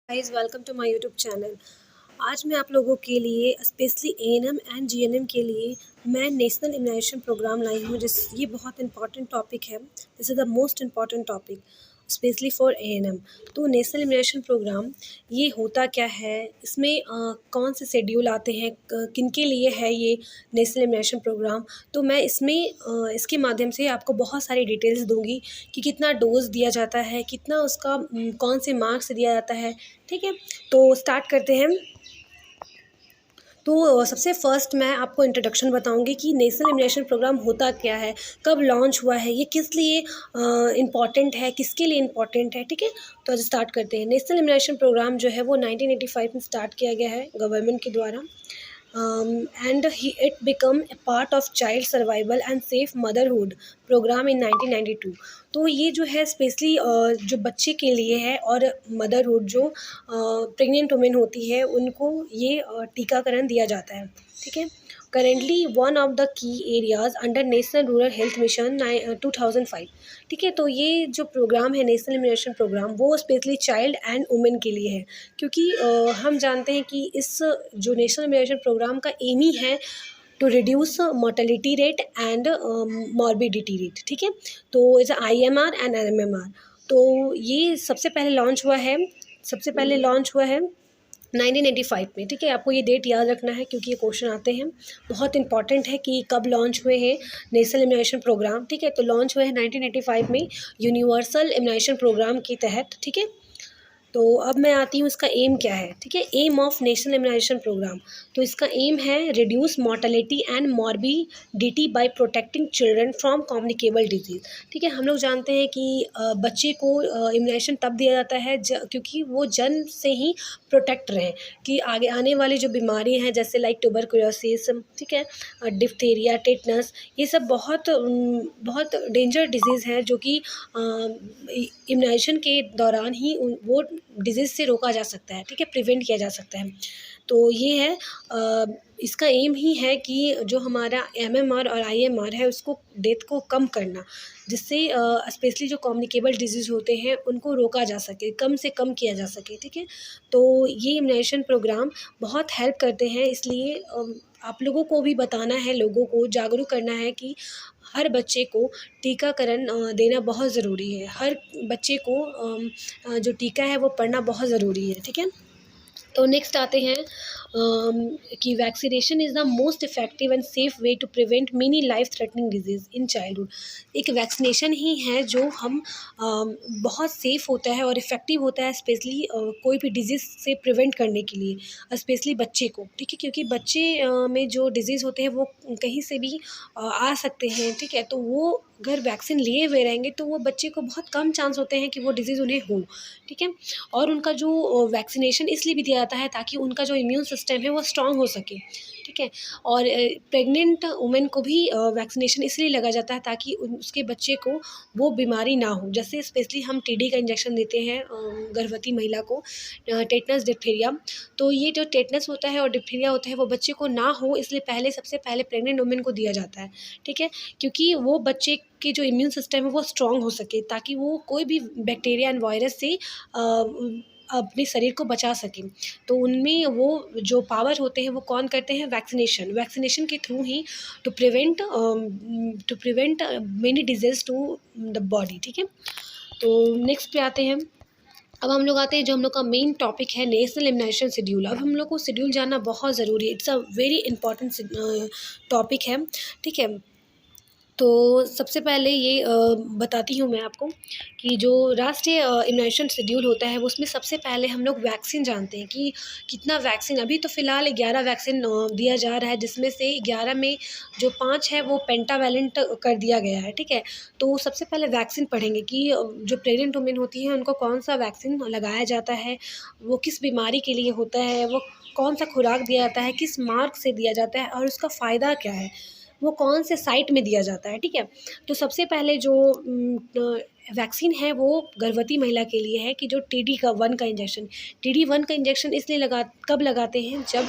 Guys, welcome to my YouTube channel. आज मैं आप लोगों के लिए स्पेशली एएनएम एंड जीएनएम के लिए मैं नेशनल इम्यूनाइजेशन प्रोग्राम लाई हूँ। ये बहुत इंपॉर्टेंट टॉपिक है। This is the most important topic specially for ANM. तो नेशनल इम्यूनाइजेशन प्रोग्राम ये होता क्या है, इसमें कौन से शेड्यूल आते हैं, किन के लिए है ये नेशनल इम्यूनाइजेशन प्रोग्राम। तो मैं इसके माध्यम से आपको बहुत सारी डिटेल्स दूंगी कि कितना डोज दिया जाता है, कितना उसका कौन से मार्क्स दिया जाता है। ठीक है, तो स्टार्ट करते हैं। तो सबसे फर्स्ट मैं आपको इंट्रोडक्शन बताऊंगी कि नेशनल इम्यूनाइजेशन प्रोग्राम होता क्या है, कब लॉन्च हुआ है, ये किस लिए इम्पॉर्टेंट है, किसके लिए इम्पॉर्टेंट है। ठीक है, तो आज स्टार्ट करते हैं। नेशनल इम्यूनाइजेशन प्रोग्राम जो है वो 1985 में स्टार्ट किया गया है गवर्नमेंट के द्वारा। And it become a part of child survival and safe motherhood program in 1992। तो ये जो है स्पेशली जो बच्चे के लिए है और मदरहुड जो प्रेग्नेंट वुमेन होती है उनको ये टीकाकरण दिया जाता है। ठीक है, currently one of the key areas under national rural health mission 2005। ठीक है, तो ये जो प्रोग्राम है नेशनल इम्यूनाइजेशन प्रोग्राम वो स्पेशली चाइल्ड एंड वुमेन के लिए है, क्योंकि हम जानते हैं कि इस जो नेशनल इम्यूनाइजेशन प्रोग्राम का एम ही है to reduce mortality rate and morbidity rate. ठीक है, तो इज IMR एंड MMR। तो ये सबसे पहले लॉन्च हुआ है 1985 में। ठीक है, आपको ये डेट याद रखना है क्योंकि ये क्वेश्चन आते हैं। बहुत इंपॉर्टेंट है कि कब लॉन्च हुए हैं नेशनल इम्यूनाइजेशन प्रोग्राम। ठीक है, तो लॉन्च हुए हैं 1985 में यूनिवर्सल इम्यूनाइजेशन प्रोग्राम के तहत। ठीक है, तो अब मैं आती हूँ इसका एम क्या है। ठीक है, aim of national immunisation programme, तो इसका एम है reduce mortality and morbidity by protecting children from communicable disease. ठीक है, हम लोग जानते हैं कि बच्चे को इम्यूनाइजेशन तब दिया जाता है क्योंकि वो जन्म से ही प्रोटेक्ट रहें कि आगे आने वाली जो बीमारी हैं जैसे लाइक ट्यूबरकुलोसिस, ठीक है, डिप्थीरिया, टेटनस, ये सब बहुत डेंजर डिजीज़ है जो कि इम्यूनाइजेशन के दौरान ही वो डिजीज़ से रोका जा सकता है। ठीक है, प्रिवेंट किया जा सकता है। तो ये है इसका एम ही है कि जो हमारा MMR और IMR है उसको डेथ को कम करना, जिससे स्पेशली जो कम्युनिकेबल डिजीज़ होते हैं उनको रोका जा सके, कम से कम किया जा सके। ठीक है, तो ये इम्यूनाइजेशन प्रोग्राम बहुत हेल्प करते हैं, इसलिए आप लोगों को भी बताना है, लोगों को जागरूक करना है कि हर बच्चे को टीकाकरण देना बहुत ज़रूरी है। हर बच्चे को जो टीका है वो पढ़ना बहुत ज़रूरी है। ठीक है, तो नेक्स्ट आते हैं कि vaccination is the most effective and safe way to prevent many life threatening disease in childhood. एक वैक्सीनेशन ही है जो हम बहुत सेफ होता है और इफ़ेक्टिव होता है, स्पेशली कोई भी डिजीज़ से प्रिवेंट करने के लिए, स्पेशली बच्चे को। ठीक है, क्योंकि बच्चे में जो डिजीज़ होते हैं वो कहीं से भी आ सकते हैं। ठीक है, तो वो अगर वैक्सीन लिए हुए रहेंगे तो वो बच्चे को बहुत कम चांस होते हैं कि वो डिजीज़ उन्हें हो। ठीक है, और उनका जो वैक्सीनेशन इसलिए भी दिया जाता है ताकि उनका जो इम्यून सिस्टम है वो स्ट्रांग हो सके। ठीक है, और प्रेग्नेंट वुमेन को भी वैक्सीनेशन इसलिए लगा जाता है ताकि उसके बच्चे को वो बीमारी ना हो। जैसे स्पेशली हम TD का इंजेक्शन देते हैं गर्भवती महिला को, टेटनस, डिप्थीरिया। तो ये जो टेटनस होता है और डिप्थीरिया होता है वो बच्चे को ना हो, इसलिए सबसे पहले प्रेग्नेंट वुमेन को दिया जाता है। ठीक है, क्योंकि वो बच्चे के जो इम्यून सिस्टम है वो स्ट्रांग हो सके, ताकि वो कोई भी बैक्टीरिया एंड वायरस से अपने शरीर को बचा सकें। तो उनमें वो जो पावर होते हैं वो कौन करते हैं, वैक्सीनेशन के थ्रू ही to prevent many disease to the body. ठीक है, तो नेक्स्ट पे आते हैं। अब हम लोग आते हैं जो हम लोग का मेन टॉपिक है नेशनल इम्यूनाइजेशन शेड्यूल। अब हम लोग को शेड्यूल जानना बहुत ज़रूरी है, it's a very important topic है। ठीक है, तो सबसे पहले ये बताती हूँ मैं आपको कि जो राष्ट्रीय इम्यूनाइजेशन शेड्यूल होता है वो उसमें सबसे पहले हम लोग वैक्सीन जानते हैं कि कितना वैक्सीन। अभी तो फ़िलहाल 11 वैक्सीन दिया जा रहा है, जिसमें से 11 में जो 5 है वो पेंटावैलेंट कर दिया गया है। ठीक है, तो सबसे पहले वैक्सीन पढ़ेंगे कि जो प्रेग्नेंट वुमेन होती हैं उनको कौन सा वैक्सीन लगाया जाता है, वो किस बीमारी के लिए होता है, वो कौन सा खुराक दिया जाता है, किस मार्ग से दिया जाता है और उसका फ़ायदा क्या है, वो कौन से साइट में दिया जाता है। ठीक है, तो सबसे पहले जो वैक्सीन है वो गर्भवती महिला के लिए है कि जो TD1 का इंजेक्शन इसलिए कब लगाते हैं, जब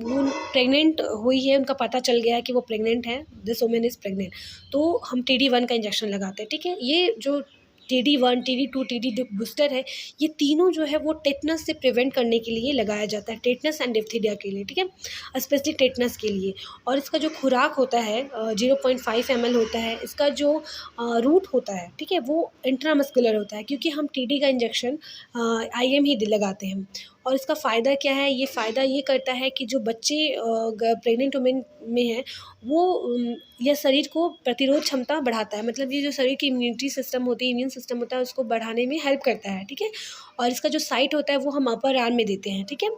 वो प्रेग्नेंट हुई है, उनका पता चल गया है कि वो प्रेग्नेंट है, दिस वुमेन इज़ प्रेग्नेंट, तो हम TD1 का इंजेक्शन लगाते हैं। ठीक है, ये जो TD1, TD2, TD बूस्टर है, ये तीनों जो है वो टेटनस से प्रिवेंट करने के लिए लगाया जाता है, टेटनस एंड डिप्थीरिया के लिए, ठीक है, स्पेशली टेटनस के लिए। और इसका जो खुराक होता है 0.5 ml होता है। इसका जो रूट होता है, ठीक है, वो इंट्रामस्कुलर होता है, क्योंकि हम TD का इंजेक्शन IM ही लगाते हैं। और इसका फ़ायदा क्या है, ये फ़ायदा ये करता है कि जो बच्चे प्रेग्नेंट वुमेन में हैं वो यह शरीर को प्रतिरोध क्षमता बढ़ाता है, मतलब ये जो शरीर की इम्यूनिटी सिस्टम होती है, इम्यून सिस्टम होता है, उसको बढ़ाने में हेल्प करता है, ठीक है। और इसका जो साइट होता है वो हम अपर आर्म में देते हैं, ठीक है,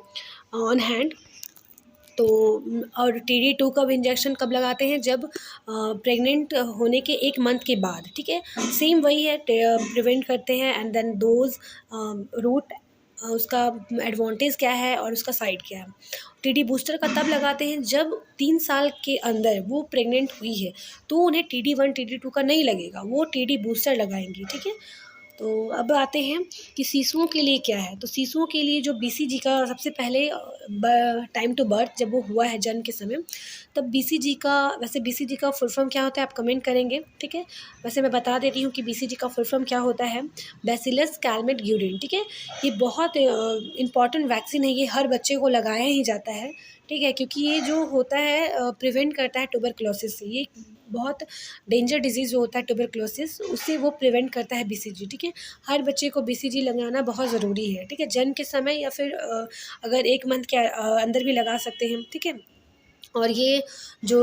ऑन हैंड। तो और TD2 कब इंजेक्शन कब लगाते हैं, जब प्रेग्नेंट होने के 1 मंथ के बाद, ठीक है। सेम वही है, प्रिवेंट करते हैं एंड देन डोज, रूट, उसका एडवांटेज क्या है और उसका साइड क्या है। TD बूस्टर का तब लगाते हैं जब 3 साल के अंदर वो प्रेग्नेंट हुई है, तो उन्हें TD1 TD2 का नहीं लगेगा, वो TD बूस्टर लगाएंगी, ठीक है। तो अब आते हैं कि शिशुओं के लिए क्या है। तो शिशुओं के लिए जो BCG का सबसे पहले टाइम टू बर्थ जब वो हुआ है जन्म के समय, तब BCG का, वैसे BCG का फुल फॉर्म क्या होता है आप कमेंट करेंगे, ठीक है। वैसे मैं बता देती हूँ कि BCG का फुल फॉर्म क्या होता है, बैसिलस कैलमेट ग्यूरिन, ठीक है। ये बहुत इंपॉर्टेंट वैक्सीन है, ये हर बच्चे को लगाया ही जाता है, ठीक है, क्योंकि ये जो होता है प्रिवेंट करता है ट्यूबरक्लोसिस से। ये बहुत डेंजर डिजीज़ जो होता है ट्यूबरक्लोसिस, उससे वो प्रिवेंट करता है BCG, ठीक है। हर बच्चे को BCG लगाना बहुत ज़रूरी है, ठीक है, जन्म के समय या फिर अगर 1 मंथ के अंदर भी लगा सकते हैं, ठीक है। और ये जो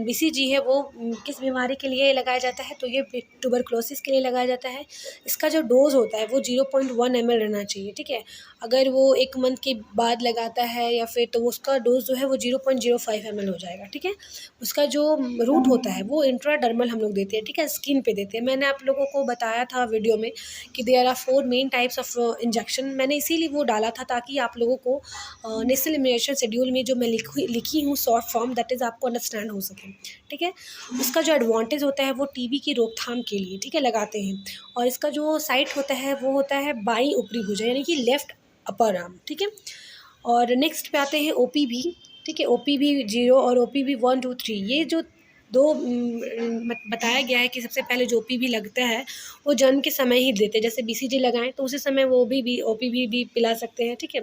BCG है वो किस बीमारी के लिए लगाया जाता है, तो ये ट्यूबरक्लोसिस के लिए लगाया जाता है। इसका जो डोज़ होता है वो 0.1 ml रहना चाहिए, ठीक है। अगर वो 1 मंथ के बाद लगाता है या फिर, तो उसका डोज़ जो है वो 0.05 ml हो जाएगा, ठीक है। उसका जो रूट होता है वो इंट्राडर्मल हम लोग देते हैं, ठीक है, स्किन पे देते हैं। मैंने आप लोगों को बताया था वीडियो में कि there are 4 main types of injection, मैंने इसीलिए वो डाला था ताकि आप लोगों को नेशनल इम्यूनाइजेशन शेड्यूल में जो मैं लिखी हूँ शॉर्ट फॉर्म, दैट इज़ आपको अंडरस्टैंड हो सके, ठीक है। उसका जो एडवांटेज होता है वो TB की रोकथाम के लिए, ठीक है, लगाते हैं। और इसका जो साइट होता है वो होता है बाईं ऊपरी भुजा, यानी कि लेफ्ट अपर आर्म, ठीक है। और नेक्स्ट पे आते हैं OPV, ठीक है, OPV 0 और OPV 1 2 3, ये जो दो बताया गया है कि सबसे पहले जो OPV लगता है वो जन्म के समय ही देते हैं। जैसे BCG लगाएं तो उसी समय वो भी OPV भी पिला सकते हैं, ठीक है।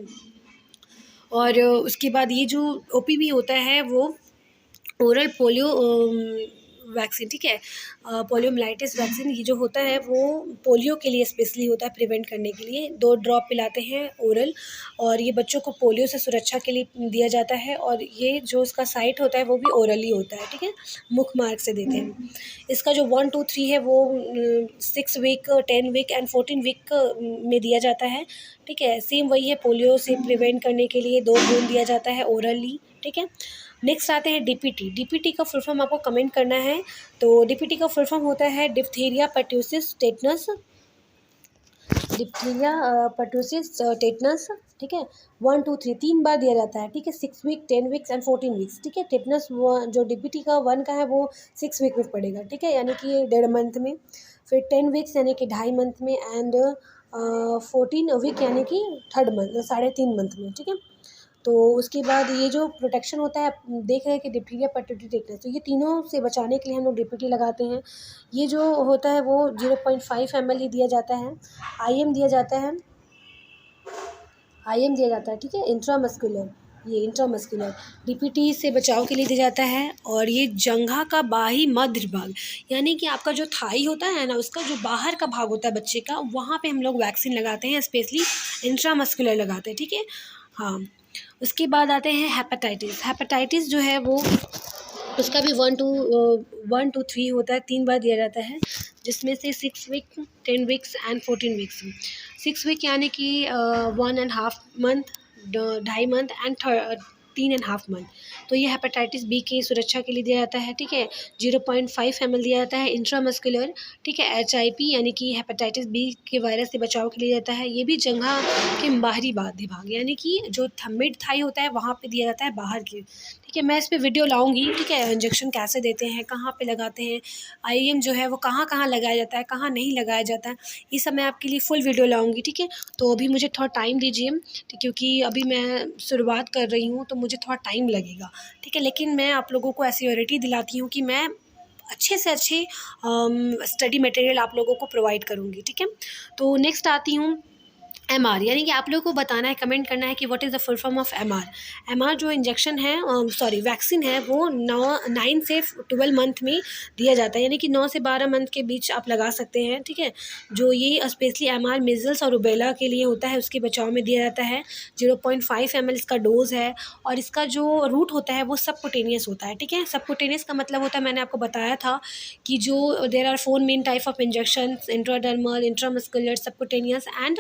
और उसके बाद ये जो OPV होता है वो ओरल पोलियो वैक्सीन, ठीक है, पोलियोमाइलिटिस वैक्सीन, ये जो होता है वो पोलियो के लिए स्पेशली होता है, प्रिवेंट करने के लिए 2 ड्रॉप पिलाते हैं ओरल। और ये बच्चों को पोलियो से सुरक्षा के लिए दिया जाता है। और ये जो इसका साइट होता है वो भी ओरली होता है, ठीक है, मुख मार्ग से देते हैं। इसका जो 1 2 3 है वो 6 वीक, 10 वीक एंड 14 वीक में दिया जाता है, ठीक है। सेम वही है, पोलियो से प्रिवेंट करने के लिए 2 बूंद दिया जाता है ओरली, ठीक है। नेक्स्ट आते हैं DPT का फुल फॉर्म आपको कमेंट करना है। तो DPT का फुल फॉर्म होता है diphtheria pertussis tetanus, diphtheria pertussis tetanus, ठीक है। 1 2 3 3 बार दिया जाता है, ठीक है, 6 वीक, 10 वीक्स एंड 14 वीक्स, ठीक है। टेटनस जो DPT का 1 का है वो 6 वीक में पड़ेगा, ठीक है, यानी कि 1.5 मंथ में। फिर 10 वीक्स यानी कि 2.5 मंथ में एंड 14 वीक यानी कि 3rd मंथ, 3.5 मंथ में, ठीक है। तो उसके बाद ये जो प्रोटेक्शन होता है, आप देख रहे हैं कि डिप्थीरिया पर्टुसिस टेटनस, तो ये तीनों से बचाने के लिए हम लोग DPT लगाते हैं। ये जो होता है वो 0.5 ml ही दिया जाता है। IM दिया जाता है, ठीक है, इंट्रामस्कुलर, ये इंट्रामस्कुलर DPT से बचाव के लिए दिया जाता है। और ये जंघा का बाही मध्य भाग, यानी कि आपका जो थाई होता है ना, उसका जो बाहर का भाग होता है बच्चे का, वहाँ पे हम लोग वैक्सीन लगाते हैं, स्पेशली इंट्रामस्कुलर लगाते हैं, ठीक है। हाँ, उसके बाद आते हैं हेपेटाइटिस जो है वो, उसका भी 1 2 3 होता है, 3 बार दिया जाता है, जिसमें से 6 week, 10 weeks and 14 weeks. 6 week यानी कि 1.5 मंथ, 2.5 मंथ एंड 3.5 मंथ। तो ये हेपेटाइटिस B की सुरक्षा के लिए दिया जाता है, ठीक है। 0.5 ml दिया जाता है इंट्रामस्कुलर, ठीक है। HIP यानी कि हेपेटाइटिस B के वायरस से बचाव के लिए जाता है। ये भी जंघा के बाहरी बाध्य भाग, यानी कि जो मिड थाई होता है वहाँ पे दिया जाता है, बाहर की, ठीक है। मैं इस पे वीडियो लाऊंगी, ठीक है, इंजेक्शन कैसे देते हैं, कहाँ पे लगाते हैं, IM जो है वो कहाँ कहाँ लगाया जाता है, कहाँ नहीं लगाया जाता है, ये सब मैं आपके लिए फुल वीडियो लाऊंगी, ठीक है। तो अभी मुझे थोड़ा टाइम दीजिए, ठीक, क्योंकि अभी मैं शुरुआत कर रही हूँ तो मुझे थोड़ा टाइम लगेगा, ठीक है। लेकिन मैं आप लोगों को एश्योरिटी दिलाती हूँ कि मैं अच्छे से अच्छे स्टडी मटेरियल आप लोगों को प्रोवाइड करूँगी, ठीक है। तो नेक्स्ट आती हूँ एमआर, यानी कि आप लोगों को बताना है, कमेंट करना है कि what is the full form of MR. MR जो इंजेक्शन है, सॉरी वैक्सीन है, वो 9 से 12 मंथ में दिया जाता है, यानी कि 9 से 12 मंथ के बीच आप लगा सकते हैं, ठीक है। जो ये स्पेशली एमआर मीजल्स और रुबेला के लिए होता है, उसके बचाव में दिया जाता है। 0.5 ml इसका डोज है, और इसका जो रूट होता है वो सबकुटेनियस होता है, ठीक है। सबकुटेनियस का मतलब होता है, मैंने आपको बताया था कि जो there are 4 main type of injection, intradermal, intramuscular, subcutaneous and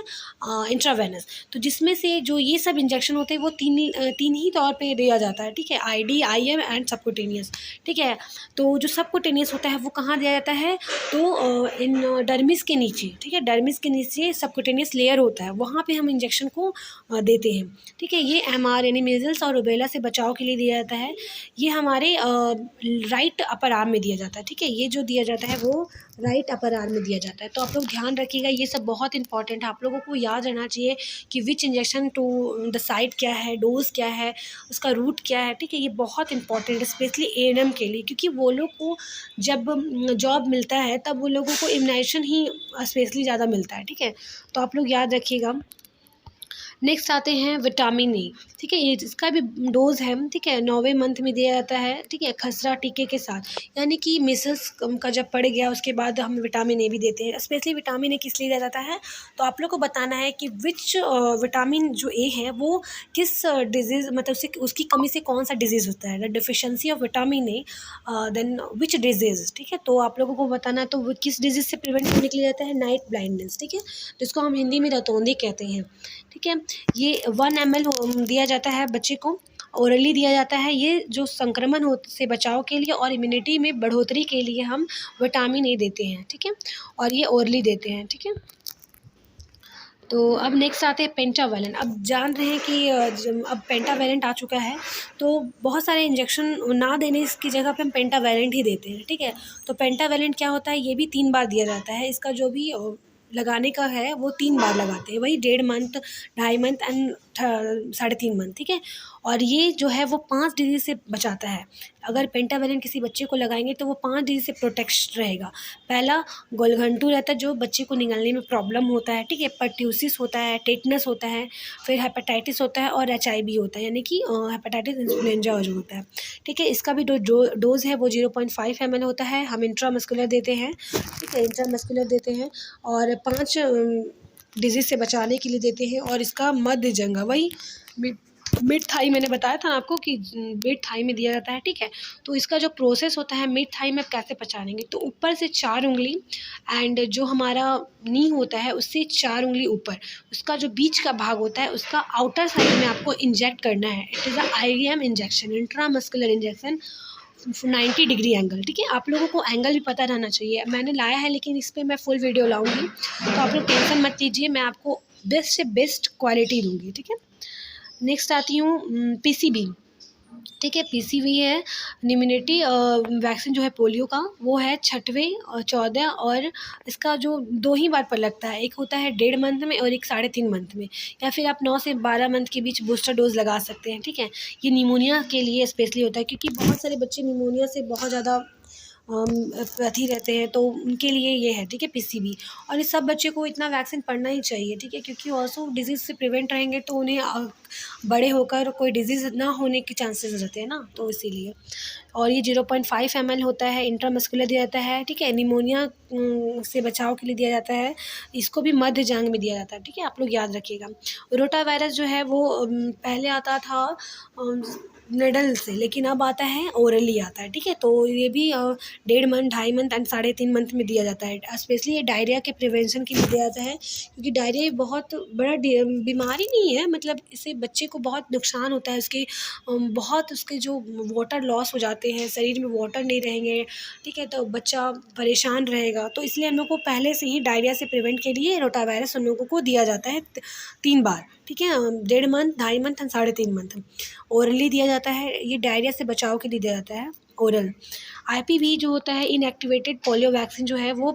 intravenous. तो जिसमें से जो ये सब इंजेक्शन होते हैं वो तीन ही तौर पे दिया जाता है, ठीक है, आईडी, आईएम एंड सबकुटेनियस, ठीक है। तो जो सबकुटेनियस होता है वो कहाँ दिया जाता है, तो इन डर्मिस के नीचे, ठीक है, डर्मिस के नीचे सबकुटेनियस लेयर होता है, वहाँ पे हम इंजेक्शन को देते हैं, ठीक है। ये एमआर यानी मीजल्स और रुबेला से बचाव के लिए दिया जाता है। ये हमारे राइट अपर आर्म में दिया जाता है, ठीक है। ये जो दिया जाता है वो राइट अपर आर्म में दिया जाता है। तो आप लोग ध्यान रखिएगा, ये सब बहुत इंपॉर्टेंट है, आप लोगों को याद रहना चाहिए कि विच इंजेक्शन टू द साइड क्या है, डोज क्या है, उसका रूट क्या है, ठीक है। ये बहुत इंपॉर्टेंट है स्पेशली एएनएम के लिए, क्योंकि वो लोग को जब जॉब मिलता है तब वो लोगों को इम्यूनाइजेशन ही स्पेशली ज़्यादा मिलता है, ठीक है। तो आप लोग याद रखिएगा। नेक्स्ट आते हैं विटामिन ए, ठीक है। ये इसका भी डोज है, ठीक है, 9वें मंथ में दिया जाता है, ठीक है, खसरा टीके के साथ, यानी कि मिसल्स का जब पड़ गया उसके बाद हम विटामिन ए भी देते हैं। स्पेशली विटामिन ए किस लिए दिया जाता है, तो आप लोग को बताना है कि विच विटामिन जो ए है वो किस डिजीज़, मतलब उसकी कमी से कौन सा डिजीज़ होता है, the deficiency of vitamin A, then which disease, ठीक है। तो आप लोगों को बताना है तो वो किस डिजीज़ से प्रिवेंट करने के लिए जाता है, नाइट ब्लाइंडनेस, ठीक है, जिसको हम हिंदी में रतौंधी कहते हैं, ठीक है। ये 1 ml दिया जाता है बच्चे को, ओरली दिया जाता है। ये जो संक्रमण हो से बचाव के लिए और इम्यूनिटी में बढ़ोतरी के लिए हम विटामिन ए देते हैं, ठीक है, और ये ओरली देते हैं, ठीक है। तो अब नेक्स्ट आते हैं पेंटावेलेंट। अब जान रहे हैं कि अब पेंटावेलेंट आ चुका है, तो बहुत सारे इंजेक्शन ना देने की जगह पे हम पेंटावेलेंट ही देते हैं, ठीक है। तो पेंटावेलेंट क्या होता है, ये भी 3 बार दिया जाता है। इसका जो भी लगाने का है वो 3 बार लगाते हैं, वही 1.5 मंथ, 2.5 मंथ एंड 3.5 मंथ, ठीक है। और ये जो है वो 5 डिजीज़ से बचाता है। अगर पेंटावेलेंट किसी बच्चे को लगाएंगे तो वो 5 डिजीज़ से प्रोटेक्ट रहेगा। पहला गोलघंटू रहता है, जो बच्चे को निगलने में प्रॉब्लम होता है, ठीक है, पर्ट्यूसिस होता है, टेटनस होता है, फिर हेपेटाइटिस होता है और एचआईवी होता है, यानी कि हेपेटाइटिस इन्फ्लुएंजा जो होता है, ठीक है। इसका भी डोज है वो 0.5 ml होता है। हम इंट्रामस्कुलर देते हैं, ठीक है, इंट्रामस्कुलर देते हैं, और 5 डिजीज़ से बचाने के लिए देते हैं। और इसका मध्य जंघा, वही मिड थाई, मैंने बताया था आपको कि मिड थाई में दिया जाता है, ठीक है। तो इसका जो प्रोसेस होता है मिड थाई में आप कैसे पहचानेंगे, तो ऊपर से 4 उंगली एंड जो हमारा नी होता है उससे 4 उंगली ऊपर, उसका जो बीच का भाग होता है उसका आउटर साइड में आपको इंजेक्ट करना है। It is a IVM injection, intramuscular injection, 90 degree angle, ठीक है। आप लोगों को एंगल भी पता रहना चाहिए, मैंने लाया है लेकिन इस पर मैं फुल वीडियो लाऊंगी, तो आप लोग टेंशन मत लीजिए, मैं आपको बेस्ट से बेस्ट क्वालिटी दूंगी, ठीक है। नेक्स्ट आती हूँ पीसीबी, ठीक है। पीसीबी है इम्यूनिटी वैक्सीन जो है पोलियो का, वो है 6वें और 14 और इसका जो 2 ही बार पर लगता है, एक होता है 1.5 मंथ में और एक 3.5 मंथ में, या फिर आप 9 से 12 मंथ के बीच बूस्टर डोज लगा सकते हैं, ठीक है। ये निमोनिया के लिए स्पेशली होता है, क्योंकि बहुत सारे बच्चे निमोनिया से बहुत ज़्यादा अथी रहते हैं, तो उनके लिए ये है, ठीक है, पीसीबी। और इस सब बच्चे को इतना वैक्सीन पड़ना ही चाहिए, ठीक है, क्योंकि ऑल्सो डिजीज़ से प्रिवेंट रहेंगे तो उन्हें बड़े होकर कोई डिजीज़ ना होने के चांसेस रहते हैं ना, तो इसीलिए। और ये 0.5 ml होता है, इंट्रामस्कुलर दिया जाता है, ठीक है। निमोनिया से बचाव के लिए दिया जाता है, इसको भी मध्य जांघ में दिया जाता है, ठीक है, आप लोग याद रखिएगा। रोटा वायरस जो है वो पहले आता था निडल से, लेकिन अब आता है ओरली आता है, ठीक है। तो ये भी 1.5 मंथ, 2.5 मंथ एंड 3.5 मंथ में दिया जाता है। स्पेशली ये डायरिया के प्रिवेंशन के लिए दिया जाता है, क्योंकि डायरिया बहुत बड़ा बीमारी नहीं है, मतलब इससे बच्चे को बहुत नुकसान होता है, उसके बहुत उसके जो वाटर लॉस हो जाते हैं, शरीर में वाटर नहीं रहेंगे, ठीक है, तो बच्चा परेशान रहेगा। तो इसलिए हम लोग को पहले से ही डायरिया से प्रिवेंट के लिए रोटा वायरस हम लोगों को दिया जाता है 3 बार, ठीक है, 1.5 month, 2.5 month and 3.5 month. Orally दिया जाता है, ये डायरिया से बचाव के लिए दिया जाता है ओरल। आईपीवी जो होता है इनएक्टिवेटेड पोलियो वैक्सीन जो है वो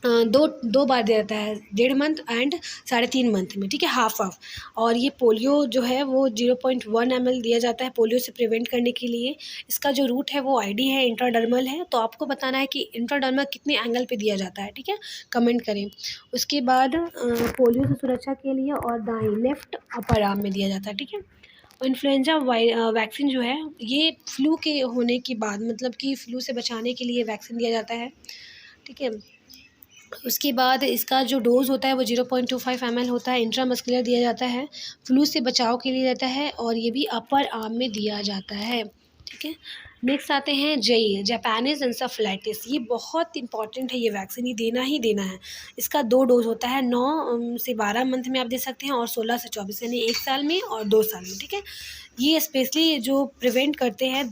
दो दो बार दिया जाता है, 1.5 मंथ एंड 3.5 मंथ में, ठीक है, हाफ हाफ। और ये पोलियो जो है वो 0.1 ml दिया जाता है पोलियो से प्रिवेंट करने के लिए। इसका जो रूट है वो आईडी है, इंट्राडर्मल है। तो आपको बताना है कि इंट्राडर्मल कितने एंगल पे दिया जाता है, ठीक है, कमेंट करें। उसके बाद पोलियो से सुरक्षा के लिए और दाएं लेफ्ट अपर आर्म में दिया जाता है, ठीक है। और इन्फ्लुएंजा वैक्सीन जो है ये फ्लू के होने के बाद, मतलब कि फ्लू से बचाने के लिए वैक्सीन दिया जाता है, ठीक है। उसके बाद इसका जो डोज़ होता है वो 0.25 ml होता है, इंट्रामस्कुलर दिया जाता है, फ्लू से बचाव के लिए रहता है और ये भी अपर आर्म में दिया जाता है, ठीक है। नेक्स्ट आते हैं जापानीज़ एन्सेफेलाइटिस। ये बहुत इंपॉर्टेंट है, ये वैक्सीन ये देना ही देना है। इसका 2 डोज़ होता है, 9 से 12 मंथ में आप दे सकते हैं और 16 से 24 यानी 1 साल में और 2 साल में, ठीक है। ये स्पेशली जो प्रिवेंट करते हैं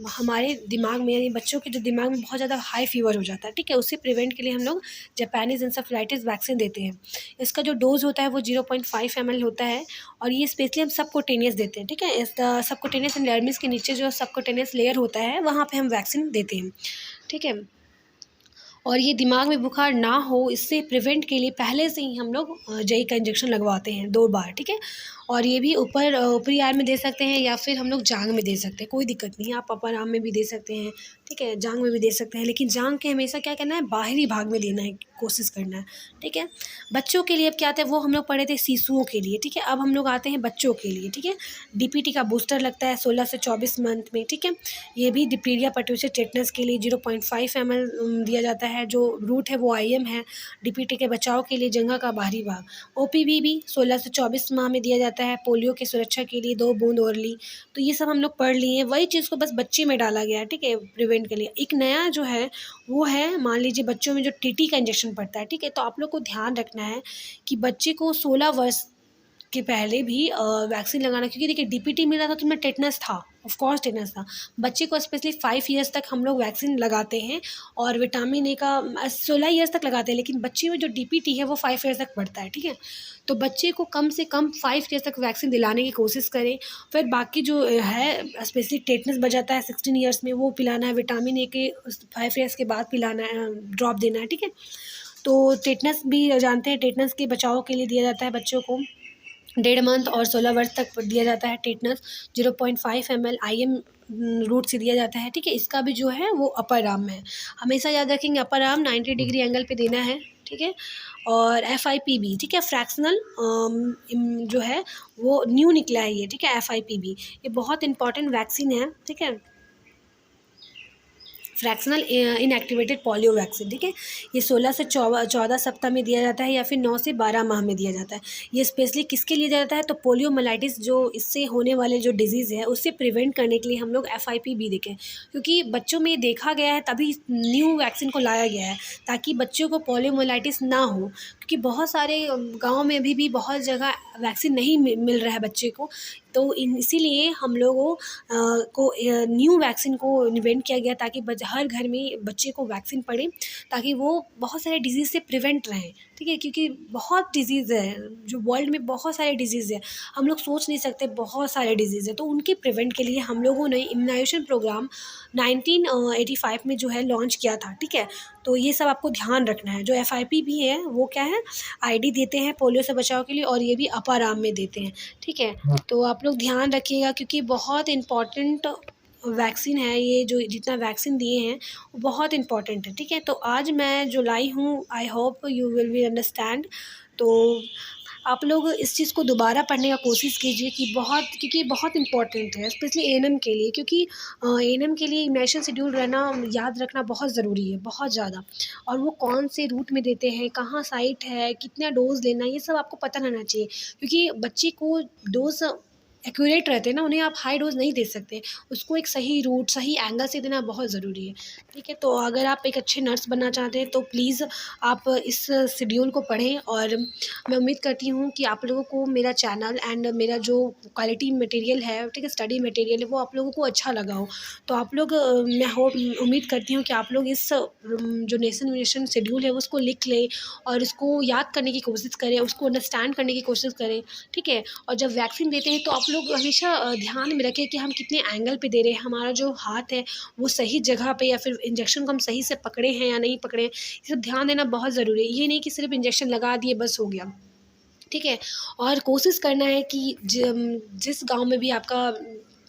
हमारे दिमाग में, यानी बच्चों के जो दिमाग में बहुत ज़्यादा हाई फीवर हो जाता है, ठीक है, उससे प्रिवेंट के लिए हम लोग जापानीज़ एन्सेफेलाइटिस वैक्सीन देते हैं। इसका जो डोज़ होता है वो 0.5 ml होता है और ये स्पेशली हम सबकुटेनियस देते हैं, ठीक है। इस सबकुटेनियस एंडर्मिस के नीचे जो सबकुटेनियस लेयर होता है वहाँ पे हम वैक्सीन देते हैं, ठीक है। और ये दिमाग में बुखार ना हो इससे प्रिवेंट के लिए पहले से ही हम लोग जेई का इंजेक्शन लगवाते हैं 2 बार, ठीक है। और ये भी ऊपरी आर्म में दे सकते हैं या फिर हम लोग जांघ में दे सकते हैं, कोई दिक्कत नहीं है। आप अपर आर्म में भी दे सकते हैं, ठीक है, जांघ में भी दे सकते हैं, लेकिन जांघ के हमेशा क्या करना है, बाहरी भाग में देना है, कोशिश करना है, ठीक है। बच्चों के लिए अब क्या आता है वो हम लोग पढ़े थे शिशुओं के लिए, ठीक है। अब हम लोग आते हैं बच्चों के लिए, ठीक है। डीपीटी का बूस्टर लगता है 16 से 24 मंथ में, ठीक है। ये भी डिप्थीरिया परtussis टेटनस के लिए 0.5 ml दिया जाता है। जो रूट है वो आईएम है। डीपीटी के बचाव के लिए जंघा का बाहरी भाग। ओपीवी भी 16 से 24 माह में दिया जाता है, पोलियो की सुरक्षा के लिए 2 बूंद ओरली। तो ये सब हम लोग पढ़ लिए, वही चीज़ को बस बच्चे में डाला गया है, ठीक है, प्रिवेंट के लिए। एक नया जो है वो है, मान लीजिए बच्चों में जो टीटी का इंजेक्शन पड़ता है, ठीक है। तो आप लोग को ध्यान रखना है कि बच्चे को 16 वर्ष के पहले भी वैक्सीन लगाना, क्योंकि देखिए डीपीटी मिला था तो उनमें टेटनस था, ऑफ कोर्स टेटनस था। बच्चे को स्पेशली 5 ईयर्स तक हम लोग वैक्सीन लगाते हैं और विटामिन ए का 16 ईयर्स तक लगाते हैं, लेकिन बच्चे में जो डीपीटी है वो 5 ईयर्स तक बढ़ता है, ठीक है। तो बच्चे को कम से कम 5 ईयर्स तक वैक्सीन दिलाने की कोशिश करें। फिर बाकी जो है स्पेशली टेटनस बच जाता है 16 ईयर्स में, वो पिलाना है। विटामिन ए के 5 ईयर्स के बाद पिलाना है, ड्रॉप देना है, ठीक है। तो टेटनस भी जानते हैं, टेटनस के बचाव के लिए दिया जाता है बच्चों को 1.5 मंथ और 16 वर्ष तक दिया जाता है टेटनस। 0.5 ml आईएम रूट से दिया जाता है, ठीक है। इसका भी जो है वो अपर आर्म में है। हमेशा याद रखेंगे अपर आर्म 90 डिग्री एंगल पे देना है, ठीक है। और FIPB, ठीक है, फ्रैक्शनल जो है वो न्यू निकला है ये, ठीक है, FIPB। ये बहुत इंपॉर्टेंट वैक्सीन है, ठीक है, फ्रैक्शनल इनएक्टिवेटेड पोलियो वैक्सीन, ठीक है। ये 16 से 14 सप्ताह में दिया जाता है या फिर 9 से 12 माह में दिया जाता है। ये स्पेशली किसके लिए दिया जाता है, तो पोलियोमाइलाइटिस जो इससे होने वाले जो डिजीज़ है उससे प्रिवेंट करने के लिए हम लोग FIPB देखें, क्योंकि बच्चों में देखा गया है तभी न्यू वैक्सीन को लाया गया है, ताकि बच्चों को पोलियोमाइलाइटिस ना हो। क्योंकि बहुत सारे गाँव में अभी भी बहुत जगह वैक्सीन नहीं मिल रहा है बच्चे को, तो इसीलिए हम लोगों को न्यू वैक्सीन को इन्वेंट किया गया, ताकि हर घर में बच्चे को वैक्सीन पड़े, ताकि वो बहुत सारे डिजीज़ से प्रिवेंट रहें, ठीक है। क्योंकि बहुत डिजीज़ है, जो वर्ल्ड में बहुत सारे डिजीज़ है, हम लोग सोच नहीं सकते, बहुत सारे डिजीज़ है। तो उनके प्रिवेंट के लिए हम लोगों ने इम्यूनाइजेशन प्रोग्राम 1985 में जो है लॉन्च किया था, ठीक है। तो ये सब आपको ध्यान रखना है। जो FIPB है वो क्या है, आईडी देते हैं पोलियो से बचाव के लिए, और ये भी अपर आर्म में देते हैं, ठीक है। तो आप लोग ध्यान रखिएगा, क्योंकि बहुत इम्पॉर्टेंट वैक्सीन है ये, जो जितना वैक्सीन दिए हैं वो बहुत इम्पॉर्टेंट है, ठीक है। तो आज मैं जो लाई हूँ, I hope you will be understand. तो आप लोग इस चीज़ को दोबारा पढ़ने का कोशिश कीजिए, कि क्योंकि बहुत इंपॉर्टेंट है, स्पेशली एएनएम के लिए, क्योंकि एएनएम के लिए इम्यूनाइजेशन शेड्यूल रहना, याद रखना बहुत ज़रूरी है, बहुत ज़्यादा। और वो कौन से रूट में देते हैं, कहाँ साइट है, कितना डोज़ लेना, ये सब आपको पता रहना चाहिए, क्योंकि बच्चे को डोज़ एक्यूरेट रहते हैं ना, उन्हें आप हाई डोज नहीं दे सकते, उसको एक सही रूट, सही एंगल से देना बहुत ज़रूरी है, ठीक है। तो अगर आप एक अच्छे नर्स बनना चाहते हैं तो प्लीज़ आप इस शेड्यूल को पढ़ें। और मैं उम्मीद करती हूँ कि आप लोगों को मेरा चैनल एंड मेरा जो क्वालिटी मटेरियल है, ठीक है, स्टडी मटेरियल है, वो आप लोगों को अच्छा लगा हो। तो आप लोग मैं उम्मीद करती हूँ कि आप लोग इस जो नेशन इम्यूनाइजेशन शेड्यूल है उसको लिख लें और उसको याद करने की कोशिश करें, उसको अंडरस्टैंड करने की कोशिश करें, ठीक है। और जब वैक्सीन देते हैं तो आप आप लोग हमेशा ध्यान में रखें कि हम कितने एंगल पे दे रहे हैं, हमारा जो हाथ है वो सही जगह पे, या फिर इंजेक्शन को हम सही से पकड़े हैं या नहीं पकड़े हैं, ये सब ध्यान देना बहुत ज़रूरी है। ये नहीं कि सिर्फ इंजेक्शन लगा दिए बस हो गया, ठीक है। और कोशिश करना है कि जिस गांव में भी आपका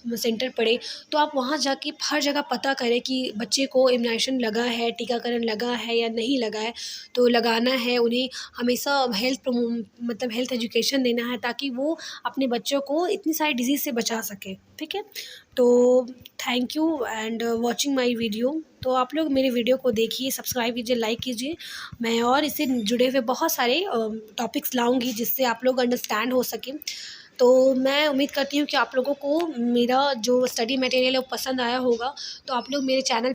सेंटर पड़े, तो आप वहाँ जाके हर जगह पता करें कि बच्चे को इम्यूनाइजेशन लगा है, टीकाकरण लगा है या नहीं लगा है। तो लगाना है उन्हें, हमेशा मतलब हेल्थ एजुकेशन देना है, ताकि वो अपने बच्चों को इतनी सारी डिजीज़ से बचा सके, ठीक है। तो thank you and watching my video. तो आप लोग मेरे वीडियो को देखिए, सब्सक्राइब कीजिए, लाइक कीजिए। मैं और इससे जुड़े हुए बहुत सारे टॉपिक्स लाऊंगी जिससे आप लोग अंडरस्टैंड हो सके। तो मैं उम्मीद करती हूँ कि आप लोगों को मेरा जो स्टडी मटेरियल है वो पसंद आया होगा। तो आप लोग मेरे चैनल